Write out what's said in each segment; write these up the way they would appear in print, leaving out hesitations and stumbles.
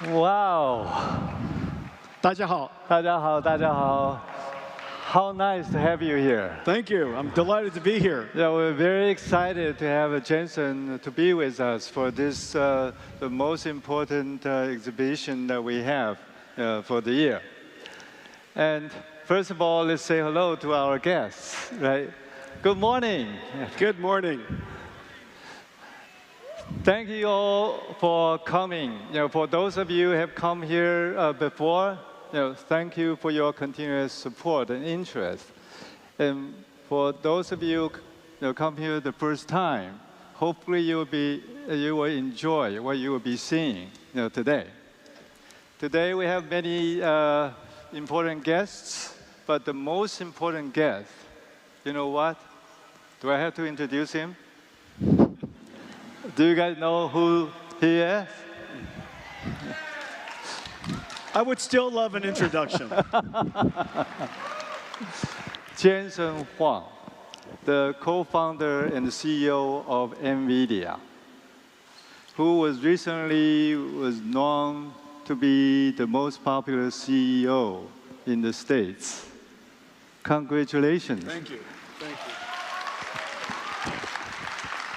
Wow. 大家好。大家好，大家好. How nice to have you here. Thank you. I'm delighted to be here. Yeah, we're very excited to have Jensen to be with us for this, the most important exhibition that we have for the year. And first of all, let's say hello to our guests, right? Good morning. Good morning. Thank you all for coming. For those of you who have come here before, thank you for your continuous support and interest. And for those of you who come here the first time, hopefully you will enjoy what you will be seeing today. Today we have many important guests, but the most important guest, you know what? Do I have to introduce him? Do you guys know who he is? I would still love an introduction. Jensen Huang, the co-founder and CEO of NVIDIA, who was recently known to be the most popular CEO in the States. Congratulations. Thank you. Thank you.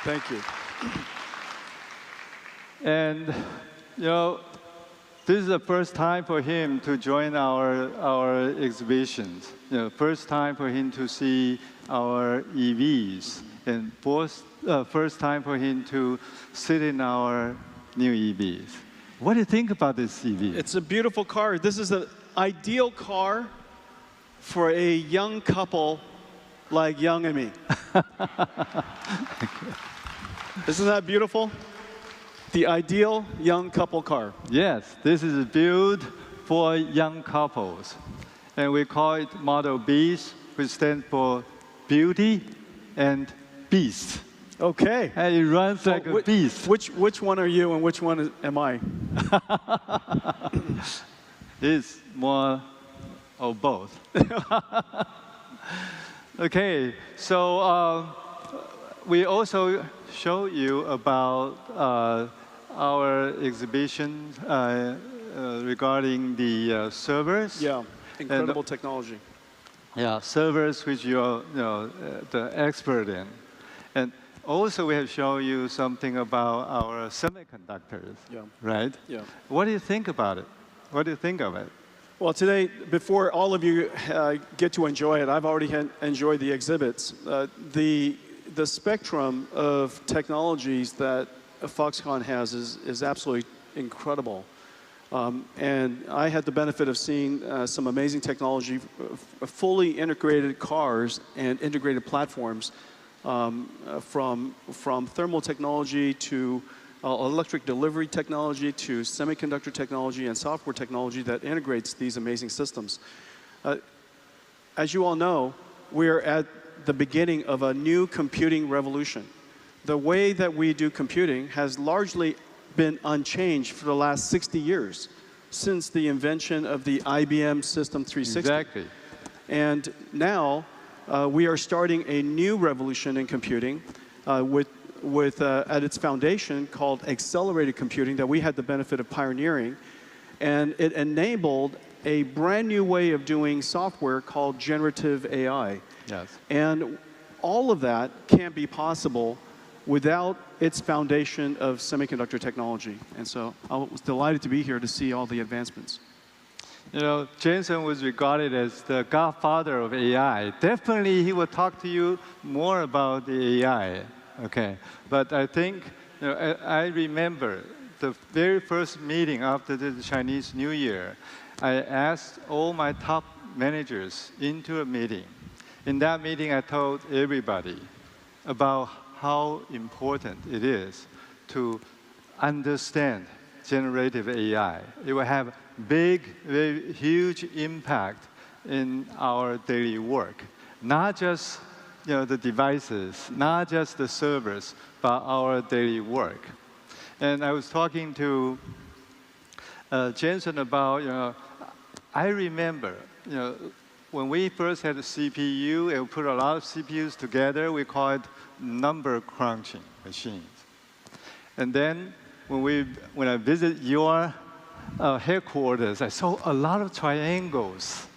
Thank you. And, this is the first time for him to join our exhibitions. First time for him to see our EVs, and first time for him to sit in our new EVs. What do you think about this EV? It's a beautiful car. This is the ideal car for a young couple like Young and me. Isn't that beautiful? The ideal young couple car. Yes, this is built for young couples. And we call it Model Beast, which stands for Beauty and Beast. Okay. And it runs like a beast. Which one are you and which one am I? It's more of both. Okay, so we also show you about our exhibition regarding the servers. Yeah, incredible technology. Yeah, servers which you're the expert in. And also we have shown you something about our semiconductors, right? Yeah. What do you think about it? What do you think of it? Well, today, before all of you get to enjoy it, I've already enjoyed the exhibits. The spectrum of technologies that Foxconn has is absolutely incredible. And I had the benefit of seeing some amazing technology, fully integrated cars and integrated platforms, from thermal technology to electric delivery technology to semiconductor technology and software technology that integrates these amazing systems. As you all know, we're at the beginning of a new computing revolution. The way that we do computing has largely been unchanged for the last 60 years, since the invention of the IBM System 360. Exactly. And now we are starting a new revolution in computing with at its foundation called accelerated computing that we had the benefit of pioneering. And it enabled a brand new way of doing software called generative AI. Yes. And all of that can't be possible without its foundation of semiconductor technology. And so I was delighted to be here to see all the advancements. Jensen was regarded as the godfather of AI. Definitely he will talk to you more about the AI. Okay, but I think, I remember the very first meeting after the Chinese New Year, I asked all my top managers into a meeting. In that meeting, I told everybody about how important it is to understand generative AI. It will have big, very huge impact in our daily work. Not just the devices, not just the servers, but our daily work. And I was talking to Jensen about, I remember, when we first had a CPU and put a lot of CPUs together, we call it number crunching machines. And then when I visit your headquarters, I saw a lot of triangles.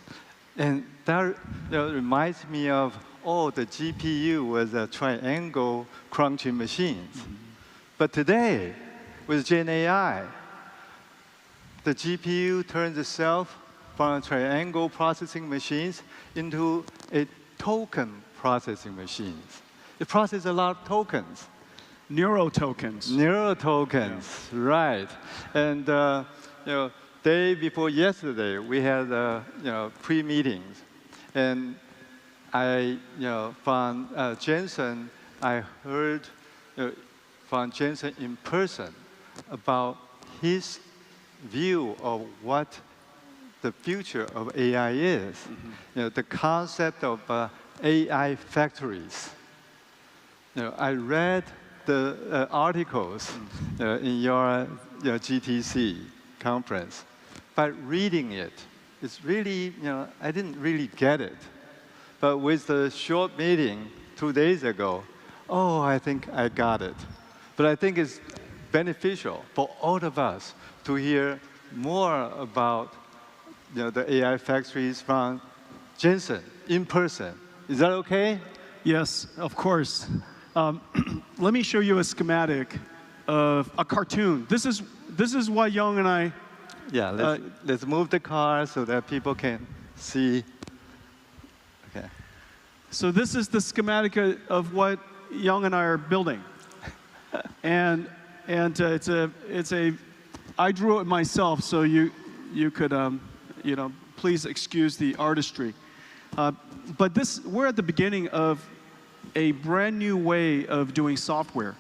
And that reminds me of, the GPU was a triangle crunching machines. But today, with Gen AI, the GPU turns itself from triangle processing machines into a token processing machines. It processes a lot of tokens. Neurotokens. Neurotokens, right. And day before yesterday, we had pre-meetings. And I, from Jensen, I heard from Jensen in person about his view of what the future of AI is. The concept of AI factories. I read the articles in your GTC conference. But reading it, it's really, I didn't really get it. But with the short meeting 2 days ago, I think I got it. But I think it's beneficial for all of us to hear more about the AI factories from Jensen in person. Is that okay? Yes, of course. Let me show you a schematic of a cartoon. This is what Young and I. Yeah, let's move the car so that people can see. Okay. So this is the schematic of what Young and I are building, and it's a I drew it myself, so you could please excuse the artistry. But we're at the beginning of a brand new way of doing software,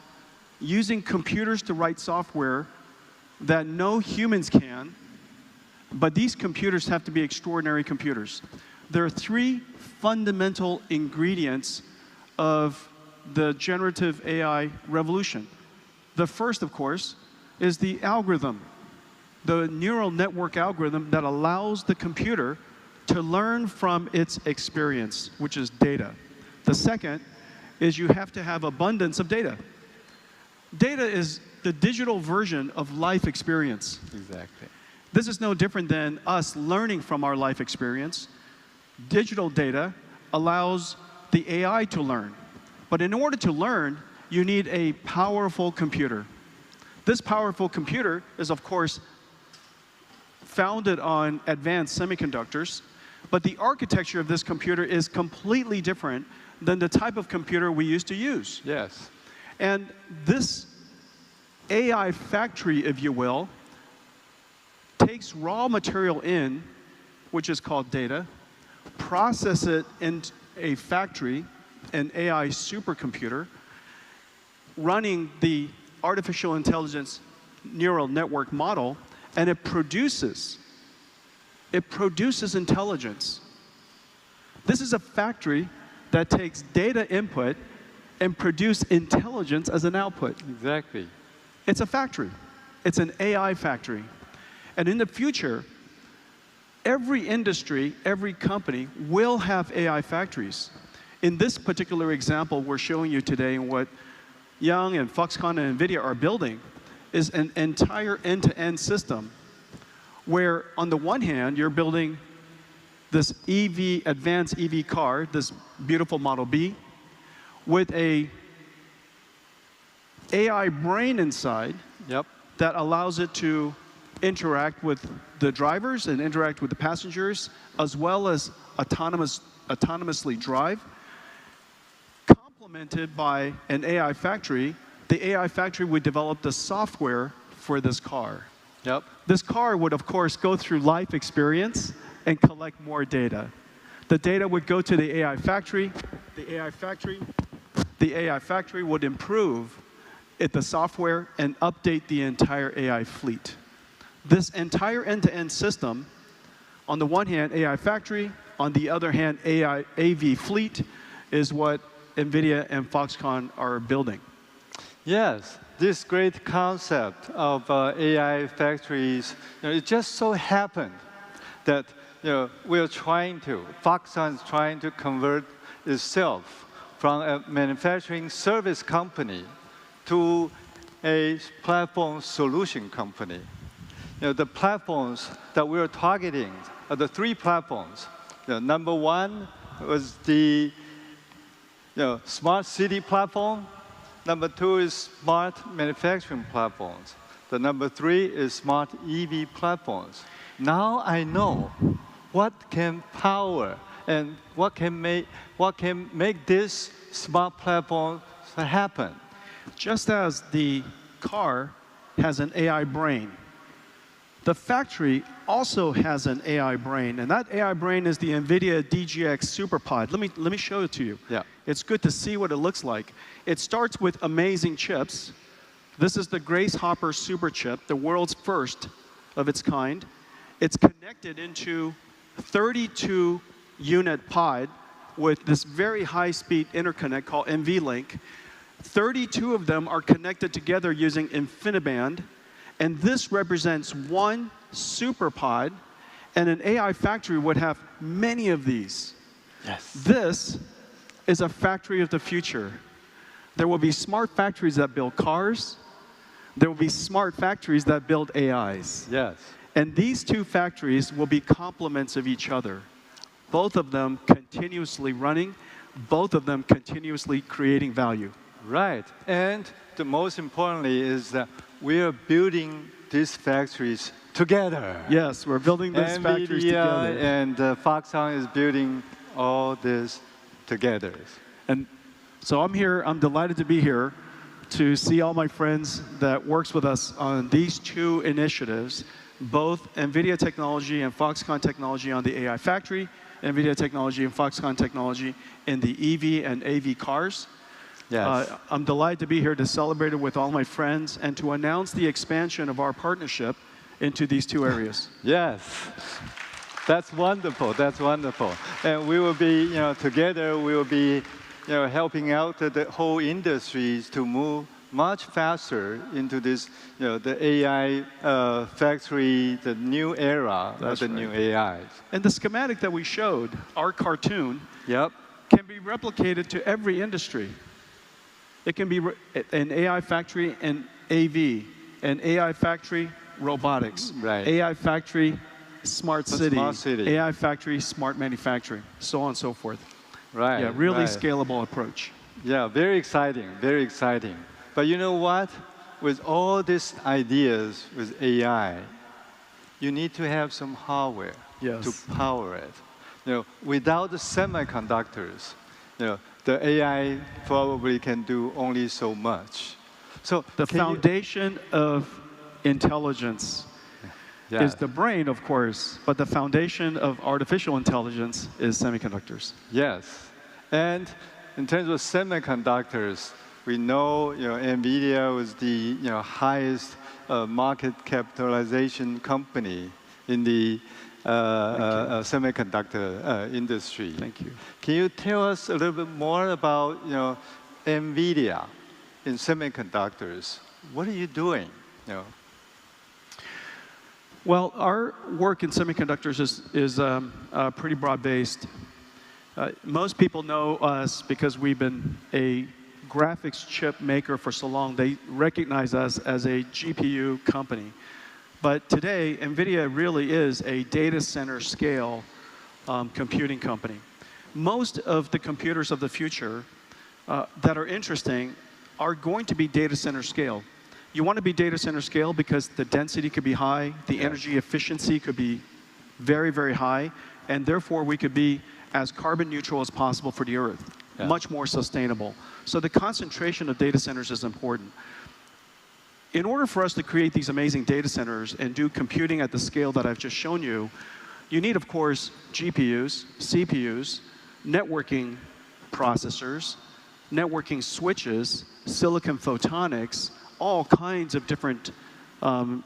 using computers to write software that no humans can, but these computers have to be extraordinary computers. There are 3 fundamental ingredients of the generative AI revolution. The first, of course, is the algorithm, the neural network algorithm that allows the computer to learn from its experience, which is data. The second is you have to have abundance of data. Data is the digital version of life experience. Exactly. This is no different than us learning from our life experience. Digital data allows the AI to learn. But in order to learn, you need a powerful computer. This powerful computer is, of course, founded on advanced semiconductors, but the architecture of this computer is completely different than the type of computer we used to use. Yes. And this AI factory, if you will, takes raw material in, which is called data, process it in a factory, an AI supercomputer, running the artificial intelligence neural network model, and it produces intelligence. This is a factory that takes data input and produce intelligence as an output. Exactly. It's a factory. It's an AI factory. And in the future, every industry, every company will have AI factories. In this particular example we're showing you today, and what Young and Foxconn and NVIDIA are building is an entire end-to-end system where, on the one hand, you're building this advanced EV car, this beautiful Model B, with a AI brain inside that allows it to interact with the drivers and interact with the passengers, as well as autonomously drive. Complemented by an AI factory, the AI factory would develop the software for this car. This car would, of course, go through life experience and collect more data. The data would go to the AI factory. The AI factory would improve the software and update the entire AI fleet. This entire end-to-end system, on the one hand, AI factory, on the other hand, AV fleet, is what NVIDIA and Foxconn are building. Yes, this great concept of AI factories, it just so happened that Foxconn is trying to convert itself from a manufacturing service company to a platform solution company. the platforms that we are targeting are the 3 platforms. Number 1 was the smart city platform. Number 2 is smart manufacturing platforms. The number 3 is smart EV platforms. Now I know what can power and what can make this smart platform happen. Just as the car has an AI brain, the factory also has an AI brain, and that AI brain is the NVIDIA DGX SuperPod. Let me show it to you. Yeah. It's good to see what it looks like. It starts with amazing chips. This is the Grace Hopper Super Chip, the world's first of its kind. It's connected into 32-unit pod with this very high-speed interconnect called NVLink. 32 of them are connected together using InfiniBand, and this represents one SuperPod, and an AI factory would have many of these. Yes. This is a factory of the future. There will be smart factories that build cars. There will be smart factories that build AIs. Yes. And these 2 factories will be complements of each other. Both of them continuously running, both of them continuously creating value. Right. And the most importantly is that we are building these factories together. Yes, we're building these factories together. And Foxconn is building all this together. And so I'm here, I'm delighted to be here to see all my friends that works with us on these 2 initiatives, both NVIDIA technology and Foxconn technology on the AI factory, NVIDIA technology and Foxconn technology in the EV and AV cars. Yes. I'm delighted to be here to celebrate it with all my friends and to announce the expansion of our partnership into these 2 areas. Yes. That's wonderful. That's wonderful. And we will be, together we will be, helping out the whole industries to move much faster into this, the AI factory, the new era of the new AIs. And the schematic that we showed, our cartoon, Yep. can be replicated to every industry. It can be an AI factory in AV, an AI factory robotics, right. AI factory smart city, city, AI factory smart manufacturing, so on and so forth. Right. Yeah, really right. scalable approach. Yeah, very exciting, very exciting. But you know what? With all these ideas with AI, you need to have some hardware to power it. Without the semiconductors, the AI probably can do only so much. So the foundation of intelligence is the brain, of course, but the foundation of artificial intelligence is semiconductors. Yes, and in terms of semiconductors, we know NVIDIA was the highest market capitalization company in the semiconductor industry. Thank you. Can you tell us a little bit more about NVIDIA in semiconductors? What are you doing? Well, our work in semiconductors is pretty broad-based. Most people know us because we've been a graphics chip maker for so long. They recognize us as a GPU company. But today, NVIDIA really is a data center scale computing company. Most of the computers of the future that are interesting are going to be data center scale. You want to be data center scale because the density could be high, the energy efficiency could be very, very high, and therefore we could be as carbon neutral as possible for the Earth, much more sustainable. So the concentration of data centers is important. In order for us to create these amazing data centers and do computing at the scale that I've just shown you, you need, of course, GPUs, CPUs, networking processors, networking switches, silicon photonics, all kinds of different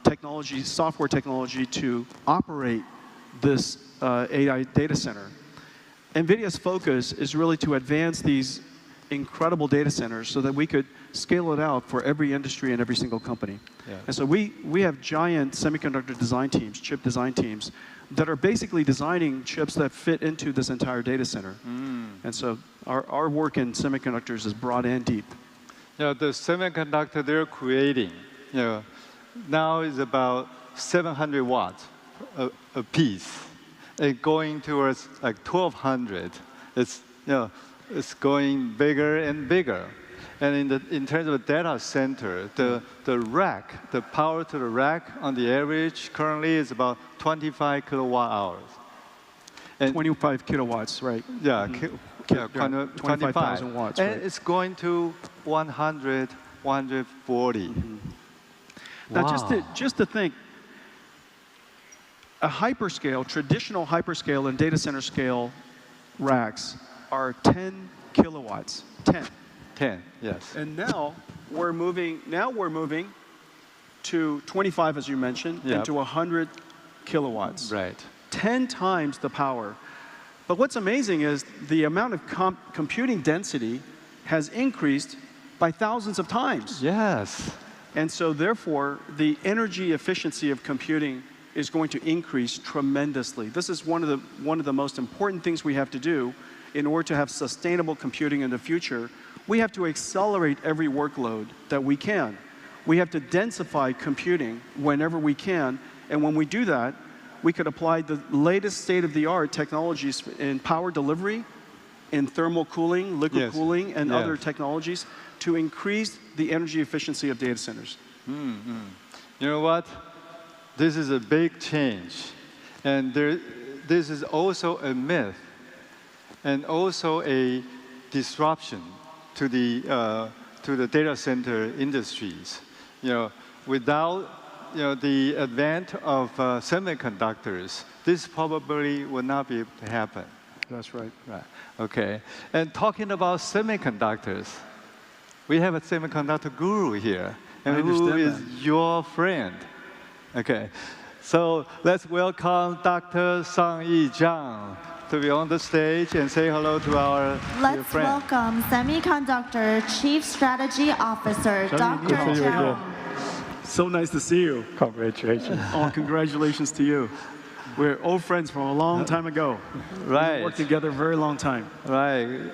technology, software technology to operate this AI data center. NVIDIA's focus is really to advance these incredible data centers so that we could scale it out for every industry and every single company. And so we have giant semiconductor design teams, chip design teams, that are basically designing chips that fit into this entire data center. And so our work in semiconductors is broad and deep. The semiconductor they're creating, now is about 700 watts a piece, and going towards like 1,200. It's it's going bigger and bigger. And in terms of a data center, the rack, the power to the rack on the average currently is about 25 kilowatt hours. And 25 kilowatts, right? Yeah, 25,000 watts, and right? it's going to 100, 140. Now, Wow. just to think, a hyperscale, traditional hyperscale and data center scale racks are 10 kilowatts, 10. 10, yes. And now we're moving to 25, as you mentioned, Yep. and to 100 kilowatts. Right. 10 times the power. But what's amazing is the amount of computing density has increased by thousands of times. Yes. And so therefore, the energy efficiency of computing is going to increase tremendously. This is one of the most important things we have to do in order to have sustainable computing in the future. We have to accelerate every workload that we can. We have to densify computing whenever we can. And when we do that, we could apply the latest state-of-the-art technologies in power delivery, in thermal cooling, liquid Yes. cooling, and Yeah. other technologies to increase the energy efficiency of data centers. You know what? This is a big change. And this is also a myth and also a disruption to the data center industries. Without the advent of semiconductors, this probably would not be able to happen. That's right. Right. Okay. And talking about semiconductors, we have a semiconductor guru here, and who understand is that. your friend. Okay. So let's welcome Dr. Sang-Yi Zhang to be on the stage and say hello to our dear Let's friend. welcome Semiconductor Chief Strategy Officer, Dr. Zhang. So nice to see you. Congratulations. Oh, congratulations to you. We're old friends from a long time ago. Right. We worked together a very long time. Right.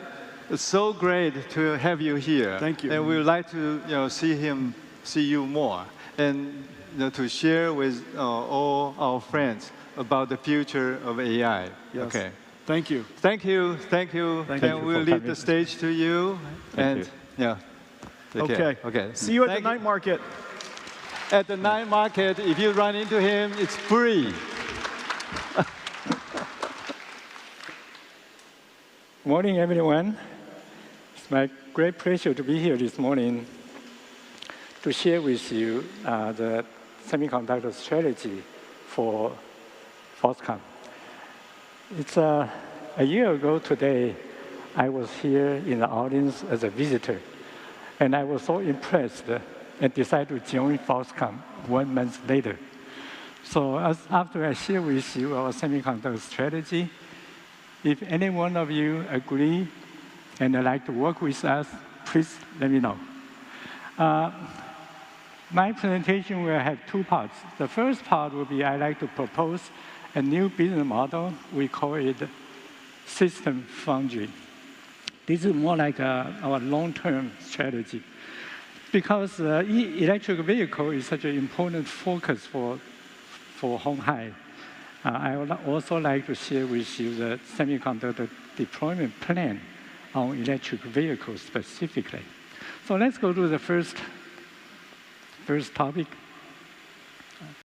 It's so great to have you here. Thank you. And we would like to see you more, and to share with all our friends about the future of AI. Yes. Okay. Thank you. Thank you. Thank you. Thank and you we'll for leave coming. the stage to you. Thank and you. yeah. Take Okay. care. Okay. See you at the Thank night market. At the night market, if you run into him, it's free. Morning, everyone. It's my great pleasure to be here this morning to share with you the semiconductor strategy for Foxconn. It's a year ago today, I was here in the audience as a visitor, and I was so impressed and decided to join Foxconn 1 month later. So after I share with you our semiconductor strategy, if any one of you agree and would like to work with us, please let me know. My presentation will have 2 parts. The first part will be I'd like to propose a new business model. We call it system foundry. This is more like our long-term strategy. Because electric vehicle is such an important focus for鴻海. I would also like to share with you the semiconductor deployment plan on electric vehicles specifically. So let's go to the first topic.